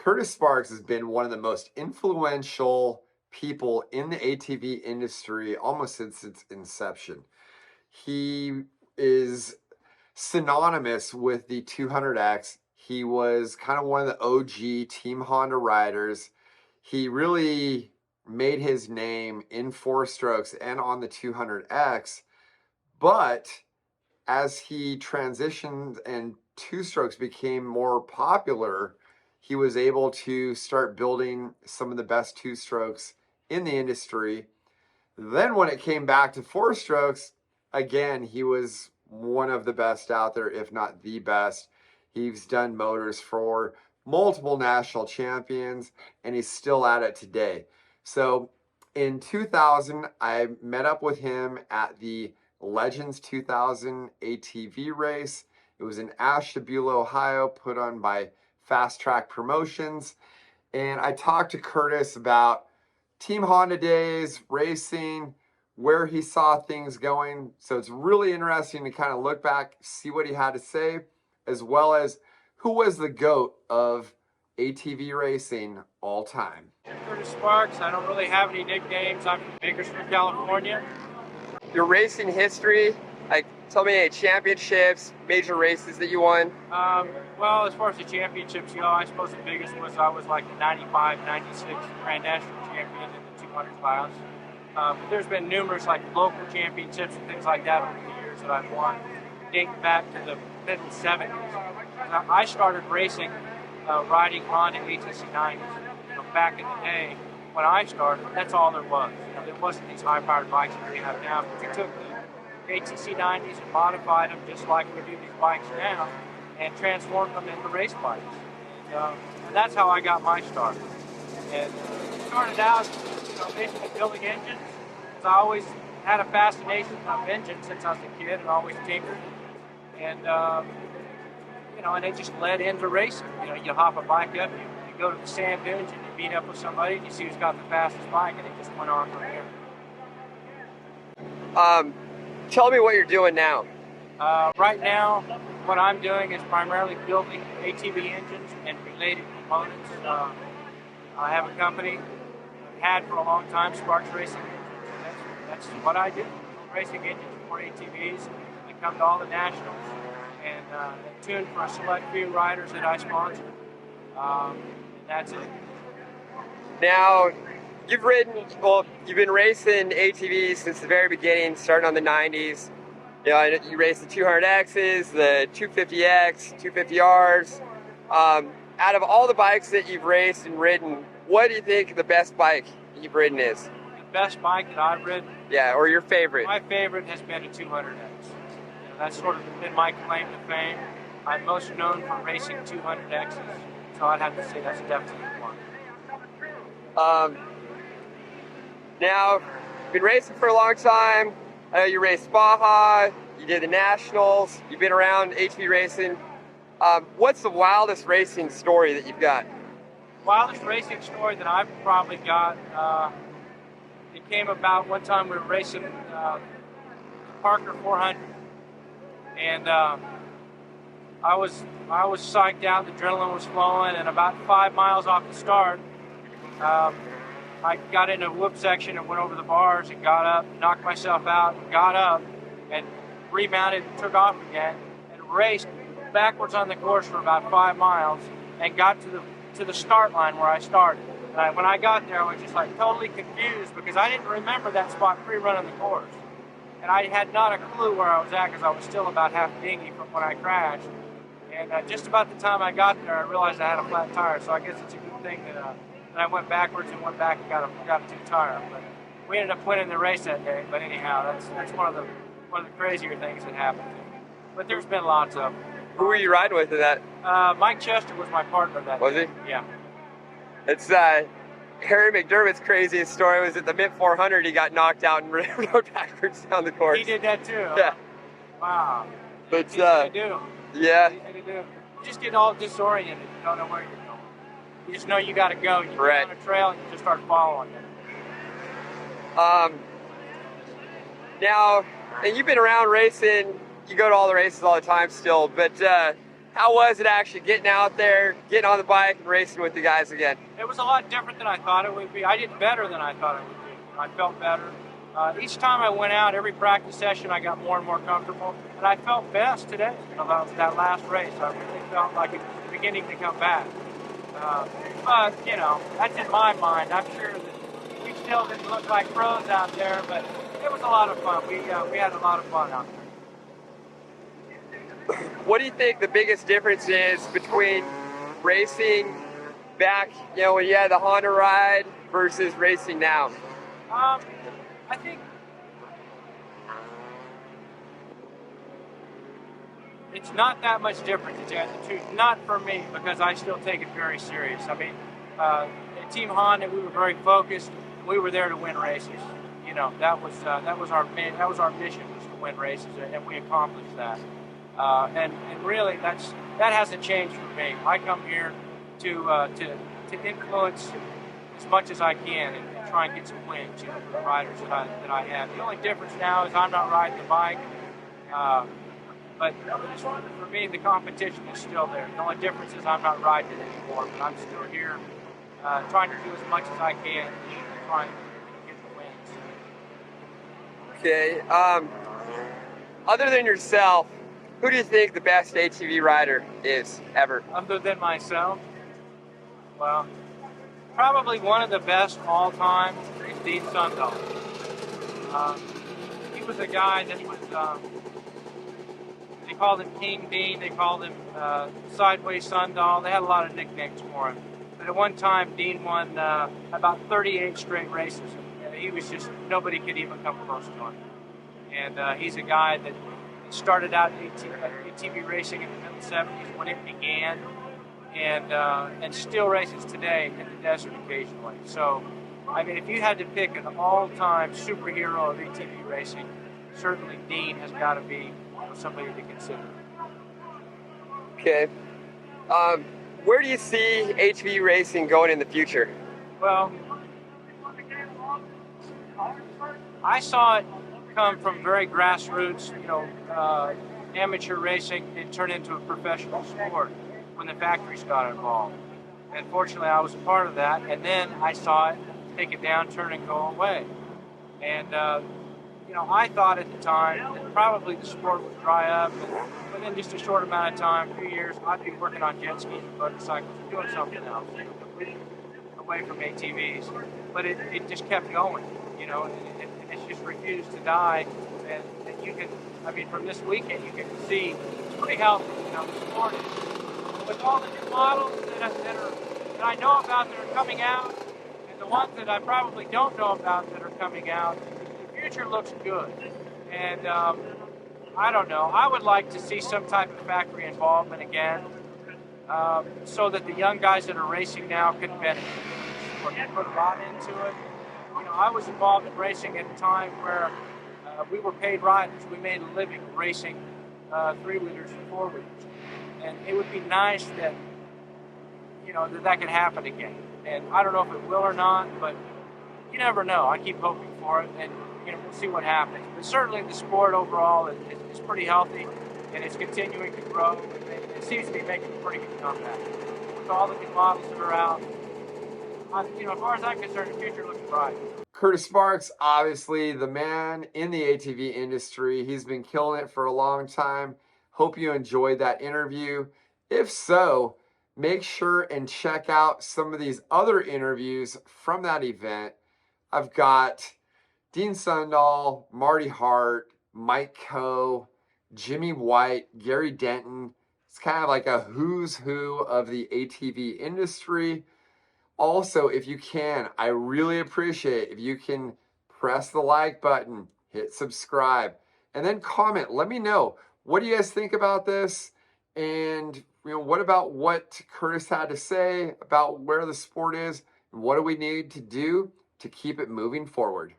Curtis Sparks has been one of the most influential people in the ATV industry almost since its inception. He is synonymous with the 200X. He was kind of one of the OG Team Honda riders. He really made his name in four strokes and on the 200X, but as he transitioned and two strokes became more popular, he was able to start building some of the best two strokes in the industry. Then when it came back to four strokes, again, he was one of the best out there, if not the best. He's done motors for multiple national champions, and he's still at it today. So in 2000, I met up with him at the Legends 2000 ATV race. It was in Ashtabula, Ohio, put on by Fast Track Promotions. And I talked to Curtis about Team Honda days, racing, where he saw things going. So it's really interesting to kind of look back, see what he had to say, as well as who was the GOAT of ATV racing all time. Curtis Sparks. I don't really have any nicknames. I'm from Bakersfield, California. Your racing history, like tell me any championships, major races that you won. Well, as far as the championships go, I suppose the biggest was I was like the 95, 96 Grand National Champion in the 200 class. But there's been numerous like local championships and things like that over the years that I've won, dating back to the mid-70s. I started racing, riding Honda ATC 90s. Back in the day when I started, that's all there was. There wasn't these high-powered bikes that we have now. But we took the ATC 90s and modified them just like we do these bikes now, and transformed them into race bikes. And that's how I got my start. And started out, basically building engines. So I always had a fascination with engines since I was a kid, and always tinkered. And and it just led into racing. You hop a bike up, you go to the sand dunes, and you meet up with somebody, and you see who's got the fastest bike, and it just went on from there. Tell me what you're doing now. Right now, what I'm doing is primarily building ATV engines and related components. I have a company I've had for a long time, Sparks Racing Engines. That's what I do. Racing engines for ATVs. I come to all the nationals and tune for a select few riders that I sponsor. And that's it. Now, you've been racing ATVs since the very beginning, starting on the 90s. You raced the 200Xs, the 250X, 250Rs. Out of all the bikes that you've raced and ridden, what do you think the best bike you've ridden is? The best bike that I've ridden? Yeah, or your favorite? My favorite has been a 200X. That's sort of been my claim to fame. I'm most known for racing 200Xs, so I'd have to say that's definitely one. Now, you've been racing for a long time. I know you raced Baja, you did the Nationals, you've been around HV racing. What's the wildest racing story that you've got? Wildest racing story that I've probably got, it came about one time we were racing Parker 400. And I was psyched out, the adrenaline was flowing, and about 5 miles off the start, I got into a whoop section and went over the bars and got up, knocked myself out, and got up and remounted and took off again and raced backwards on the course for about 5 miles and got to the start line where I started. When I got there, I was just like totally confused because I didn't remember that spot pre-running the course. And I had not a clue where I was at because I was still about half dinghy from when I crashed. And just about the time I got there, I realized I had a flat tire. So I guess it's a good thing that I went backwards and went back and got a new tire. But we ended up winning the race that day. But anyhow, that's one of the crazier things that happened. But there's been lots of them. Who were you riding with in that? Mike Chester was my partner that day. Was he? Yeah. It's Harry McDermott's craziest story was at the Mint 400. He got knocked out and rode backwards down the course. He did that too. Yeah. Wow. But easy to do. Yeah. Easy to do. You just get all disoriented. You don't know where you're going. You just know you got to go. You get on a trail and you just start following it. Now, and you've been around racing. You go to all the races all the time still. But How was it actually getting out there, getting on the bike and racing with the guys again? It was a lot different than I thought it would be. I did better than I thought it would be. I felt better. Each time I went out, every practice session, I got more and more comfortable, and I felt best today. That last race, I really felt like it was beginning to come back. But that's in my mind. I'm sure that we still didn't look like pros out there, but it was a lot of fun. We had a lot of fun out there. What do you think the biggest difference is between racing back, when you had the Honda ride versus racing now? I think it's not that much different, to tell you the truth. Not for me, because I still take it very serious. I mean, at Team Honda, we were very focused. We were there to win races. That was our mission, was to win races, and we accomplished that. And really, that hasn't changed for me. I come here to influence as much as I can and try and get some wins, for the riders that I have. The only difference now is I'm not riding the bike, but for me, the competition is still there. The only difference is I'm not riding it anymore, but I'm still here trying to do as much as I can and trying to get the wins. Okay. Other than yourself, who do you think the best ATV rider is ever? Other than myself? Well, probably one of the best all time is Dean Sundahl. He was a guy that was, they called him King Dean, they called him Sideways Sundahl. They had a lot of nicknames for him. But at one time, Dean won about 38 straight races. And he was just, nobody could even come close to him. And he's a guy that started out ATV racing in the middle 70s when it began, and still races today in the desert occasionally. So, I mean, if you had to pick an all-time superhero of ATV racing, certainly Dean has got to be somebody to consider. Okay. Where do you see ATV racing going in the future? Well, I saw it come from very grassroots, amateur racing, and turn into a professional sport when the factories got involved. And fortunately, I was a part of that. And then I saw it take a downturn and go away. And I thought at the time that probably the sport would dry up, and within just a short amount of time, a few years, I'd be working on jet skis and motorcycles, doing something else, completely away from ATVs. But it just kept going, and it's just refused to die. And you can, from this weekend, you can see it's pretty healthy. The sport is, with all the new models that I know about that are coming out, and the ones that I probably don't know about that are coming out, the future looks good. And I don't know. I would like to see some type of factory involvement again, so that the young guys that are racing now can benefit. Or put a lot into it. I was involved in racing at a time where we were paid riders. We made a living racing three-wheelers and four-wheelers. And it would be nice that, that could happen again. And I don't know if it will or not, but you never know. I keep hoping for it, and we'll see what happens. But certainly the sport overall is pretty healthy, and it's continuing to grow. And it seems to be making a pretty good comeback. With all the new models that are out, as far as I'm concerned, the future looks bright. Curtis Sparks, obviously the man in the ATV industry. He's been killing it for a long time. Hope you enjoyed that interview. If so, make sure and check out some of these other interviews from that event. I've got Dean Sundahl, Marty Hart, Mike Coe, Jimmy White, Gary Denton. It's kind of like a who's who of the ATV industry. Also, if you can, I really appreciate if you can press the like button, hit subscribe, and then comment. Let me know, what do you guys think about this? And what about what Curtis had to say about where the sport is? And what do we need to do to keep it moving forward?